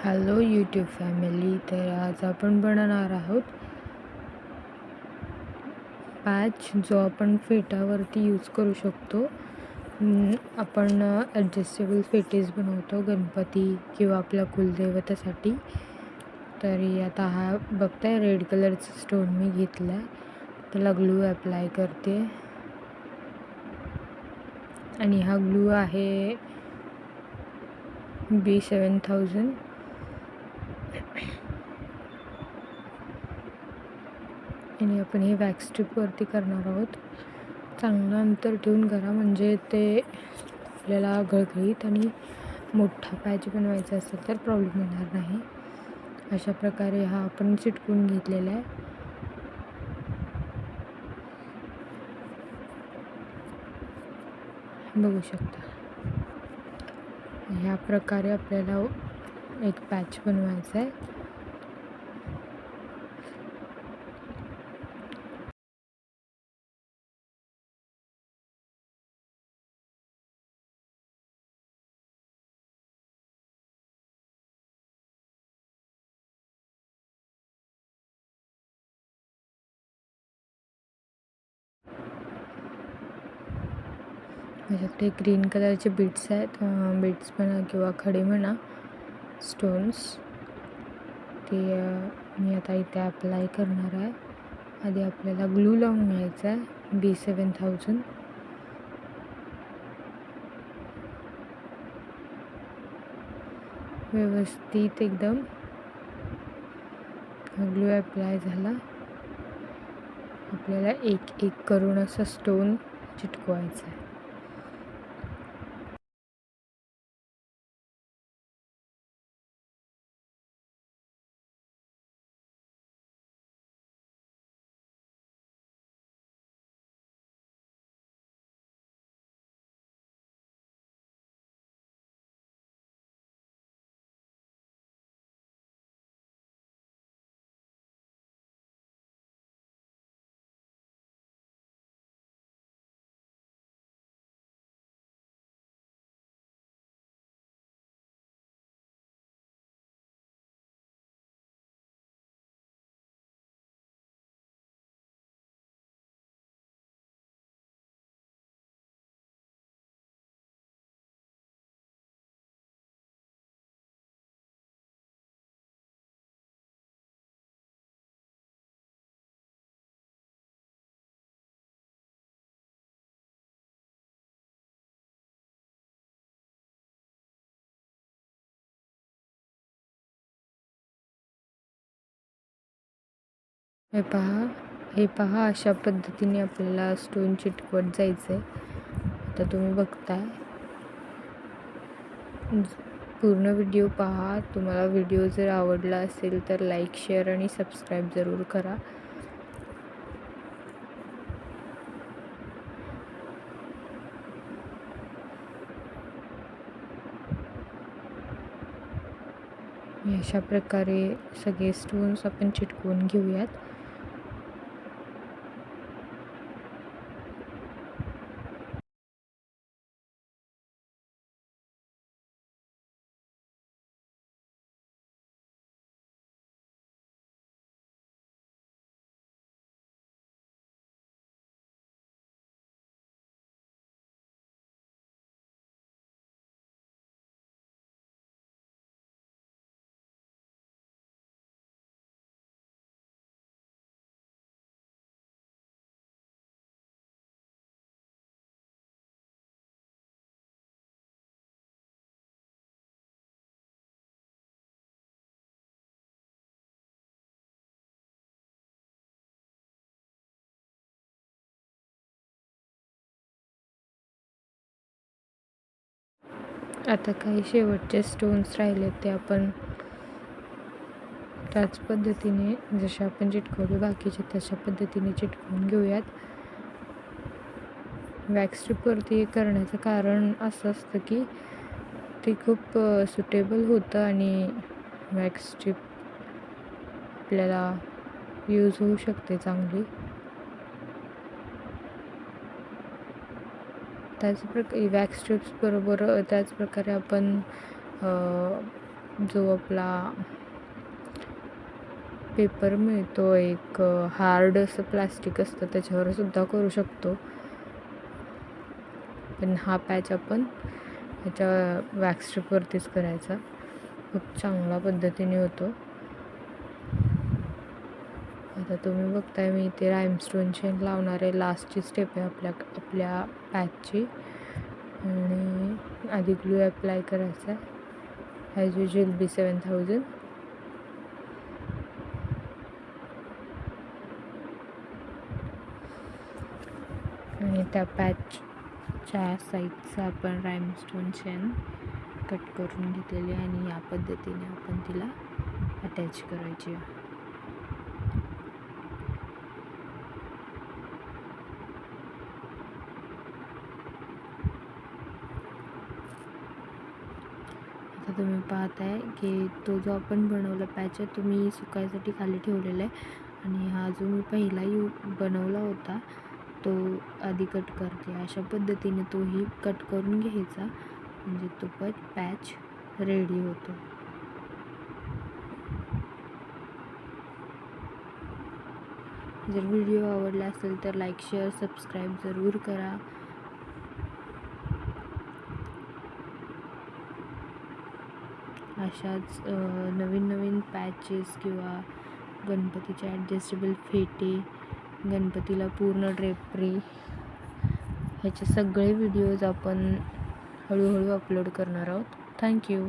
Hello YouTube family. तर आज आपण बनवणार आहोत पॅच, जो आपण फेटावरती यूज करू शकतो. आपण ॲडजस्टेबल फेटीज बनवतो गणपती किंवा आपल्या कुलदैवतासाठी. तरी आता हा बघताय रेड कलरचा स्टोन मी घेतला आहे, त्याला ग्लू अप्लाय करते. आणि हा ग्लू आहे B7000. आणि आपण हे वॅक्स स्ट्रिपवरती करणार आहोत. चांगलं अंतर ठेवून करा, म्हणजे ते आपल्याला गळगळीत आणि मोठा पॅच बनवायचा असेल तर प्रॉब्लेम येणार नाही. अशा प्रकारे हा आपण चिटकून घेतलेला आहे. बघू शकता, ह्या प्रकारे आपल्याला एक पॅच बनवायचा आहे. माझ्याकडे ग्रीन कलरचे बीड्स आहेत, बीड्स म्हणा किंवा खडे म्हणा, स्टोन्स. ते मी आता इथे अप्लाय करणार आहे. आधी आपल्याला ग्लू लावून घ्यायचा आहे B7000. व्यवस्थित एकदम ग्लू अप्लाय झाला. आपल्याला एक एक करून असं स्टोन चिटकवायचा आहे. हे पहा अशा पद्धतीने आपल्याला स्टोन चिटकवत जायचं आहे. आता तुम्ही बघताय, पूर्ण व्हिडिओ पहा. तुम्हाला व्हिडिओ जर आवडला असेल तर लाईक, शेअर आणि सबस्क्राईब जरूर करा. अशा प्रकारे सगळे स्टोन्स आपण चिटकवून घेऊयात. आता काही शेवटचे स्टोन्स राहिले ते आपण त्याच पद्धतीने, जसे आपण चिटकवले बाकीचे तशा पद्धतीने चिटकवून घेऊयात. वॅक्स स्ट्रिपवरती करण्याचं कारण असं असतं की ते खूप सुटेबल होतं आणि वॅक्स स्ट्रिप आपल्याला यूज होऊ शकते चांगली. त्याच प्रकारे वॅक्स स्ट्रिप्स बरोबर त्याच प्रकारे आपण जो आपला पेपर मिळतो, एक हार्ड असं प्लास्टिक असतं, त्याच्यावर सुद्धा करू शकतो. पण हा पॅच आपण ह्याच्या वॅक्स स्ट्रिपवरतीच करायचा. खूप चांगल्या पद्धतीने होतो. आता तुम्ही बघताय मी इथे राईमस्टोन चेन लावणार आहे. लास्टची स्टेप आहे आपल्या पॅचची. आणि आधी ग्लू अप्लाय करायचा आहे. As usual B7000. आणि त्या पॅचच्या साईडचा आपण राईमस्टोन चेन कट करून घेतलेली आहे आणि या पद्धतीने आपण तिला अटॅच करायची आहे. आता तुम्ही पाहताय की तो जो आपण बनवला पॅच आहे तो मी सुकायसाठी खाली ठेवलेला आहे. आणि हा जो मी पहिला बनवला होता तो आधी कट करते. अशा पद्धतीने तोही कट करून घ्यायचा, म्हणजे तो पॅच रेडी होतो. जर व्हिडिओ आवडला असेल तर लाईक, शेअर, सबस्क्राईब जरूर करा. अशाच नवीन पॅचेस किंवा गणपतीचे ॲडजस्टेबल फेटे, गणपतीला पूर्ण ड्रेपरी, ह्याचे सगळे व्हिडिओज आपण हळूहळू अपलोड करणार आहोत. थँक्यू.